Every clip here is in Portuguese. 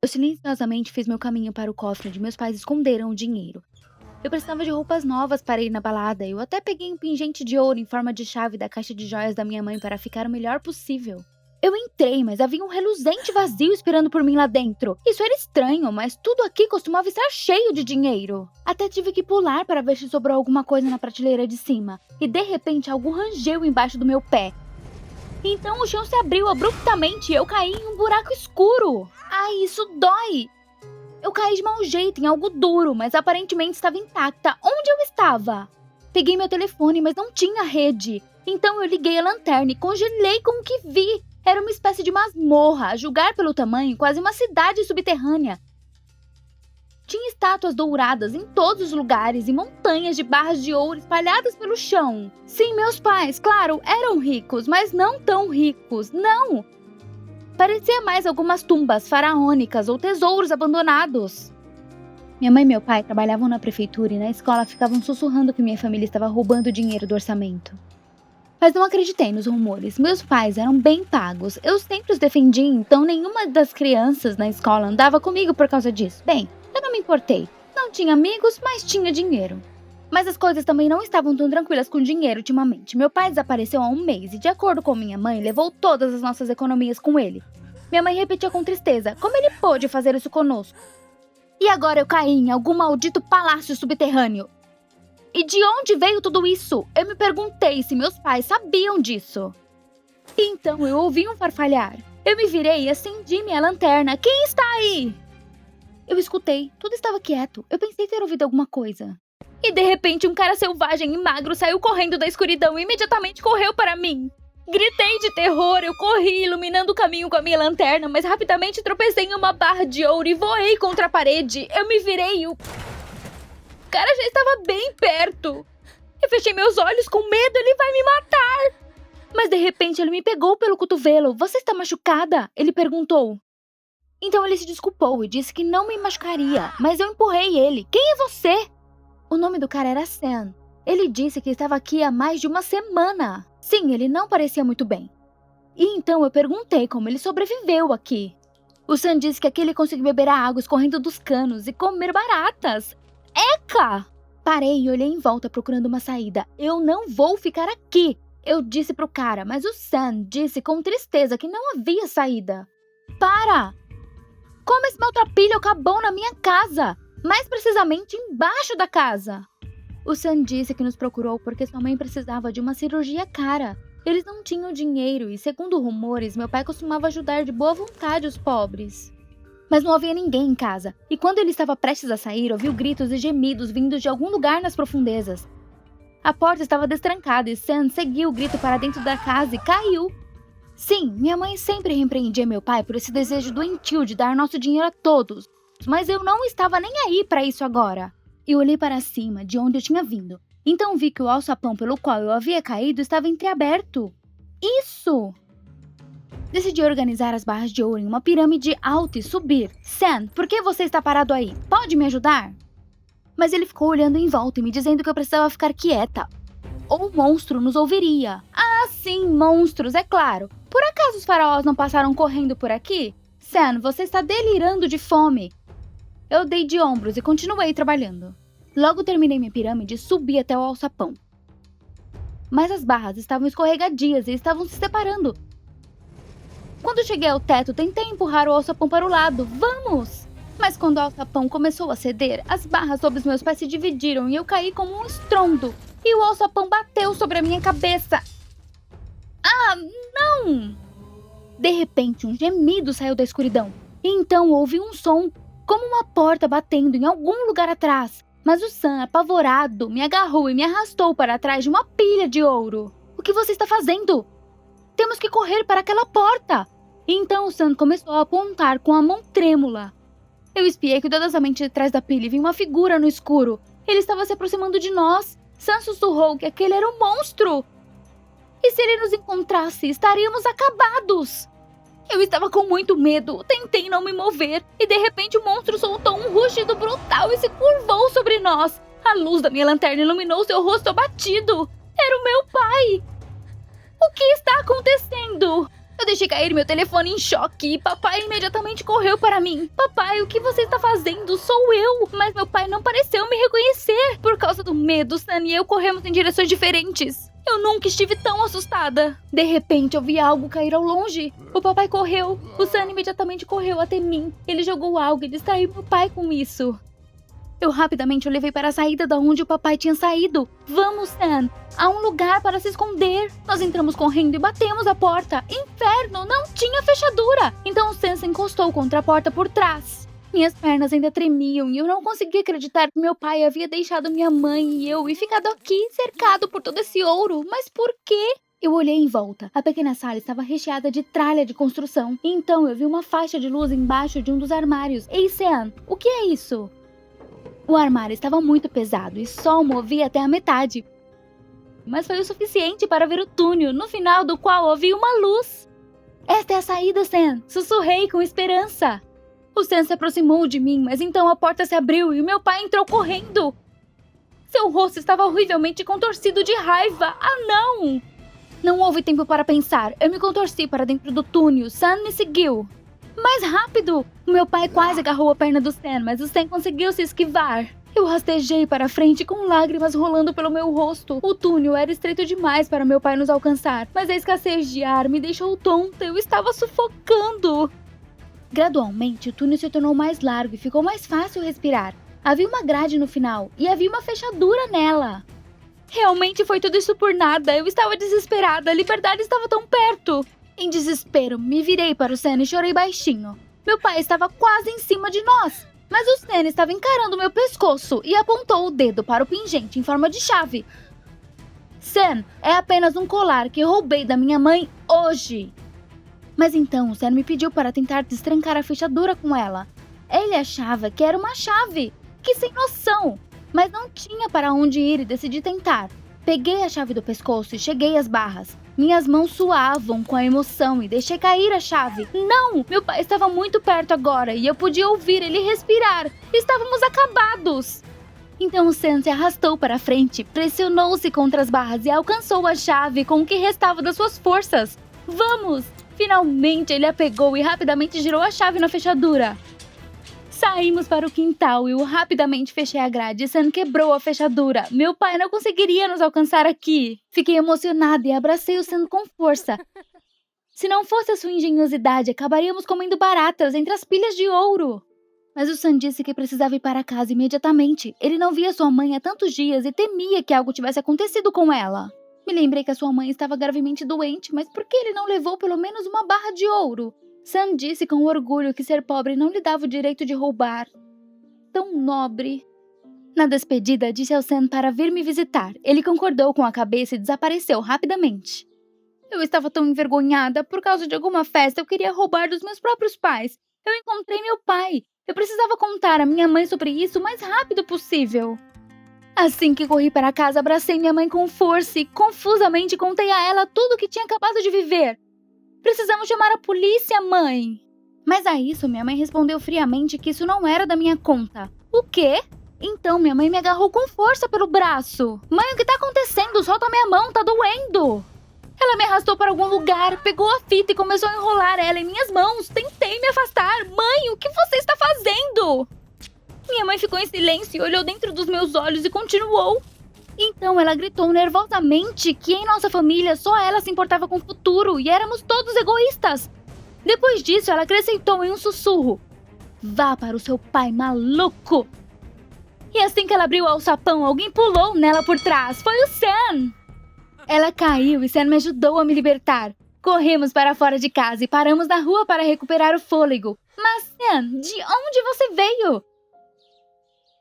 Eu silenciosamente fiz meu caminho para o cofre onde meus pais esconderam o dinheiro. Eu precisava de roupas novas para ir na balada. Eu até peguei um pingente de ouro em forma de chave da caixa de joias da minha mãe para ficar o melhor possível. Eu entrei, mas havia um reluzente vazio esperando por mim lá dentro. Isso era estranho, mas tudo aqui costumava estar cheio de dinheiro. Até tive que pular para ver se sobrou alguma coisa na prateleira de cima. E de repente algo rangeu embaixo do meu pé. Então o chão se abriu abruptamente e eu caí em um buraco escuro. Ai, isso dói! Eu caí de mau jeito em algo duro, mas aparentemente estava intacta. Onde eu estava? Peguei meu telefone, mas não tinha rede. Então eu liguei a lanterna e congelei com o que vi. Era uma espécie de masmorra, a julgar pelo tamanho, quase uma cidade subterrânea. Tinha estátuas douradas em todos os lugares e montanhas de barras de ouro espalhadas pelo chão. Sim, meus pais, claro, eram ricos, mas não tão ricos, não! Parecia mais algumas tumbas faraônicas ou tesouros abandonados. Minha mãe e meu pai trabalhavam na prefeitura e na escola ficavam sussurrando que minha família estava roubando dinheiro do orçamento. Mas não acreditei nos rumores. Meus pais eram bem pagos. Eu sempre os defendi, então nenhuma das crianças na escola andava comigo por causa disso. Bem, eu não me importei. Não tinha amigos, mas tinha dinheiro. Mas as coisas também não estavam tão tranquilas com dinheiro ultimamente. Meu pai desapareceu há um mês e, de acordo com minha mãe, levou todas as nossas economias com ele. Minha mãe repetia com tristeza: como ele pôde fazer isso conosco? E agora eu caí em algum maldito palácio subterrâneo. E de onde veio tudo isso? Eu me perguntei se meus pais sabiam disso. Então eu ouvi um farfalhar. Eu me virei e acendi minha lanterna. Quem está aí? Eu escutei. Tudo estava quieto. Eu pensei ter ouvido alguma coisa. E de repente um cara selvagem e magro saiu correndo da escuridão e imediatamente correu para mim. Gritei de terror, eu corri, iluminando o caminho com a minha lanterna, mas rapidamente tropecei em uma barra de ouro e voei contra a parede. Eu me virei e o cara já estava bem perto. Eu fechei meus olhos com medo, ele vai me matar. Mas de repente ele me pegou pelo cotovelo. Você está machucada? Ele perguntou. Então ele se desculpou e disse que não me machucaria, mas eu empurrei ele. Quem é você? O nome do cara era Sam. Ele disse que estava aqui há mais de uma semana. Sim, ele não parecia muito bem. E então eu perguntei como ele sobreviveu aqui. O Sam disse que aqui ele conseguiu beber a água escorrendo dos canos e comer baratas. Eca! Parei e olhei em volta procurando uma saída. Eu não vou ficar aqui, eu disse pro cara, mas o Sam disse com tristeza que não havia saída. Para! Como esse maltrapilho acabou na minha casa? Mais precisamente embaixo da casa. O Sam disse que nos procurou porque sua mãe precisava de uma cirurgia cara. Eles não tinham dinheiro e, segundo rumores, meu pai costumava ajudar de boa vontade os pobres. Mas não havia ninguém em casa, e quando ele estava prestes a sair, ouviu gritos e gemidos vindos de algum lugar nas profundezas. A porta estava destrancada e Sam seguiu o grito para dentro da casa e caiu. Sim, minha mãe sempre repreendia meu pai por esse desejo doentio de dar nosso dinheiro a todos, mas eu não estava nem aí para isso agora. Eu olhei para cima, de onde eu tinha vindo. Então vi que o alçapão pelo qual eu havia caído estava entreaberto. Isso! Decidi organizar as barras de ouro em uma pirâmide alta e subir. Sam, por que você está parado aí? Pode me ajudar? Mas ele ficou olhando em volta e me dizendo que eu precisava ficar quieta. Ou o monstro nos ouviria. Ah, sim, monstros, é claro. Por acaso os faraós não passaram correndo por aqui? Sam, você está delirando de fome. Eu dei de ombros e continuei trabalhando. Logo terminei minha pirâmide e subi até o alçapão. Mas as barras estavam escorregadias e estavam se separando. Quando cheguei ao teto, tentei empurrar o alçapão para o lado. Vamos! Mas quando o alçapão começou a ceder, as barras sob os meus pés se dividiram e eu caí como um estrondo. E o alçapão bateu sobre a minha cabeça. Ah, não! De repente, um gemido saiu da escuridão. E então ouvi um som, como uma porta batendo em algum lugar atrás. Mas o Sam, apavorado, me agarrou e me arrastou para trás de uma pilha de ouro. O que você está fazendo? Temos que correr para aquela porta! E então o Sam começou a apontar com a mão trêmula. Eu espiei cuidadosamente detrás da pilha e vi uma figura no escuro. Ele estava se aproximando de nós. Sam sussurrou que aquele era um monstro. E se ele nos encontrasse, estaríamos acabados. Eu estava com muito medo, tentei não me mover. E de repente o monstro soltou um rugido brutal e se curvou sobre nós. A luz da minha lanterna iluminou seu rosto abatido. Era o meu pai. O que está acontecendo? Eu deixei cair meu telefone em choque e papai imediatamente correu para mim. Papai, o que você está fazendo? Sou eu! Mas meu pai não pareceu me reconhecer. Por causa do medo, Sam e eu corremos em direções diferentes. Eu nunca estive tão assustada. De repente, eu vi algo cair ao longe. O papai correu. O Sam imediatamente correu até mim. Ele jogou algo e distraiu meu pai com isso. Eu rapidamente o levei para a saída da onde o papai tinha saído. Vamos, Sam. Há um lugar para se esconder. Nós entramos correndo e batemos a porta. Inferno, não tinha fechadura. Então o Sam se encostou contra a porta por trás. Minhas pernas ainda tremiam e eu não conseguia acreditar que meu pai havia deixado minha mãe e eu e ficado aqui, cercado por todo esse ouro. Mas por quê? Eu olhei em volta. A pequena sala estava recheada de tralha de construção. E então eu vi uma faixa de luz embaixo de um dos armários. Ei, Sam, o que é isso? O armário estava muito pesado e só o movia até a metade. Mas foi o suficiente para ver o túnel, no final do qual havia uma luz. Esta é a saída, Sam. Sussurrei com esperança. O Sam se aproximou de mim, mas então a porta se abriu e o meu pai entrou correndo. Seu rosto estava horrivelmente contorcido de raiva. Ah, não! Não houve tempo para pensar. Eu me contorci para dentro do túnel. Sam me seguiu. Mais rápido! O meu pai quase agarrou a perna do Sam, mas o Sam conseguiu se esquivar. Eu rastejei para frente com lágrimas rolando pelo meu rosto. O túnel era estreito demais para meu pai nos alcançar, mas a escassez de ar me deixou tonta. Eu estava sufocando. Gradualmente, o túnel se tornou mais largo e ficou mais fácil respirar. Havia uma grade no final e havia uma fechadura nela. Realmente foi tudo isso por nada. Eu estava desesperada. A liberdade estava tão perto. Em desespero, me virei para o Sam e chorei baixinho. Meu pai estava quase em cima de nós, mas o Sam estava encarando meu pescoço e apontou o dedo para o pingente em forma de chave. Sam, é apenas um colar que roubei da minha mãe hoje. Mas então o Sam me pediu para tentar destrancar a fechadura com ela. Ele achava que era uma chave. Que sem noção! Mas não tinha para onde ir e decidi tentar. Peguei a chave do pescoço e cheguei às barras. Minhas mãos suavam com a emoção e deixei cair a chave. Não! Meu pai estava muito perto agora e eu podia ouvir ele respirar. Estávamos acabados! Então o Sam se arrastou para frente, pressionou-se contra as barras e alcançou a chave com o que restava das suas forças. Vamos! Finalmente ele a pegou e rapidamente girou a chave na fechadura. Saímos para o quintal e eu rapidamente fechei a grade e Sam quebrou a fechadura. Meu pai não conseguiria nos alcançar aqui. Fiquei emocionada e abracei o Sam com força. Se não fosse a sua engenhosidade, acabaríamos comendo baratas entre as pilhas de ouro. Mas o Sam disse que precisava ir para casa imediatamente. Ele não via sua mãe há tantos dias e temia que algo tivesse acontecido com ela. Me lembrei que a sua mãe estava gravemente doente, mas por que ele não levou pelo menos uma barra de ouro? Sam disse com orgulho que ser pobre não lhe dava o direito de roubar. Tão nobre. Na despedida, disse ao Sam para vir me visitar. Ele concordou com a cabeça e desapareceu rapidamente. Eu estava tão envergonhada. Por causa de alguma festa, eu queria roubar dos meus próprios pais. Eu encontrei meu pai. Eu precisava contar à minha mãe sobre isso o mais rápido possível. Assim que corri para casa, abracei minha mãe com força e confusamente contei a ela tudo o que tinha acabado de viver. Precisamos chamar a polícia, mãe. Mas a isso, minha mãe respondeu friamente que isso não era da minha conta. O quê? Então minha mãe me agarrou com força pelo braço. Mãe, o que tá acontecendo? Solta minha mão, tá doendo. Ela me arrastou para algum lugar, pegou a fita e começou a enrolar ela em minhas mãos. Tentei me afastar. Mãe, o que você está fazendo? Minha mãe ficou em silêncio e olhou dentro dos meus olhos e continuou. Então ela gritou nervosamente que em nossa família só ela se importava com o futuro e éramos todos egoístas. Depois disso, ela acrescentou em um sussurro: vá para o seu pai maluco. E assim que ela abriu o alçapão, alguém pulou nela por trás. Foi o Sam. Ela caiu e Sam me ajudou a me libertar. Corremos para fora de casa e paramos na rua para recuperar o fôlego. Mas Sam, de onde você veio?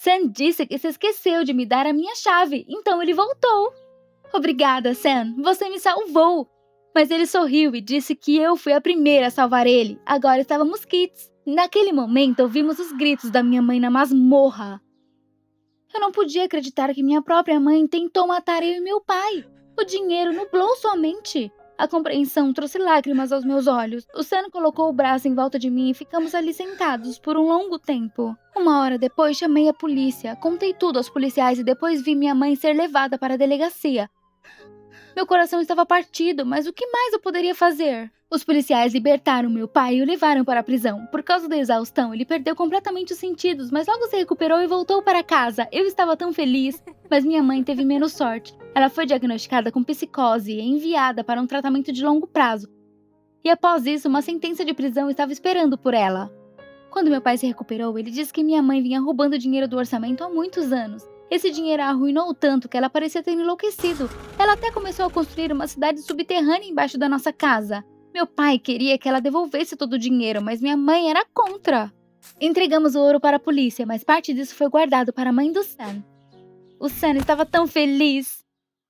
Sam disse que se esqueceu de me dar a minha chave, então ele voltou. Obrigada, Sam, você me salvou. Mas ele sorriu e disse que eu fui a primeira a salvar ele. Agora estávamos quites. Naquele momento, ouvimos os gritos da minha mãe na masmorra. Eu não podia acreditar que minha própria mãe tentou matar eu e meu pai. O dinheiro nublou sua mente. A compreensão trouxe lágrimas aos meus olhos. O Sam colocou o braço em volta de mim e ficamos ali sentados por um longo tempo. Uma hora depois, chamei a polícia. Contei tudo aos policiais e depois vi minha mãe ser levada para a delegacia. Meu coração estava partido, mas o que mais eu poderia fazer? Os policiais libertaram meu pai e o levaram para a prisão. Por causa da exaustão, ele perdeu completamente os sentidos, mas logo se recuperou e voltou para casa. Eu estava tão feliz, mas minha mãe teve menos sorte. Ela foi diagnosticada com psicose e enviada para um tratamento de longo prazo. E após isso, uma sentença de prisão estava esperando por ela. Quando meu pai se recuperou, ele disse que minha mãe vinha roubando dinheiro do orçamento há muitos anos. Esse dinheiro a arruinou tanto que ela parecia ter enlouquecido. Ela até começou a construir uma cidade subterrânea embaixo da nossa casa. Meu pai queria que ela devolvesse todo o dinheiro, mas minha mãe era contra. Entregamos o ouro para a polícia, mas parte disso foi guardado para a mãe do Sam. O Sam estava tão feliz.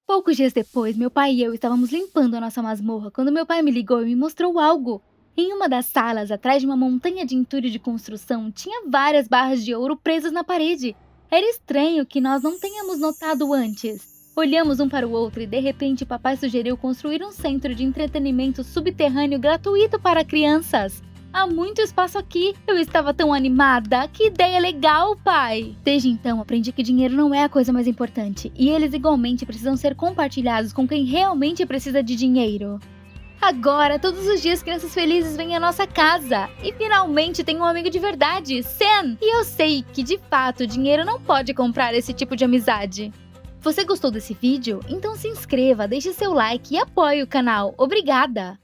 Poucos dias depois, meu pai e eu estávamos limpando a nossa masmorra quando meu pai me ligou e me mostrou algo. Em uma das salas, atrás de uma montanha de entulho de construção, tinha várias barras de ouro presas na parede. Era estranho que nós não tenhamos notado antes. Olhamos um para o outro e de repente papai sugeriu construir um centro de entretenimento subterrâneo gratuito para crianças. Há muito espaço aqui. Eu estava tão animada. Que ideia legal, pai! Desde então aprendi que dinheiro não é a coisa mais importante e eles igualmente precisam ser compartilhados com quem realmente precisa de dinheiro. Agora, todos os dias, crianças felizes vêm à nossa casa. E finalmente tenho um amigo de verdade, Sam. E eu sei que, de fato, dinheiro não pode comprar esse tipo de amizade. Você gostou desse vídeo? Então se inscreva, deixe seu like e apoie o canal. Obrigada!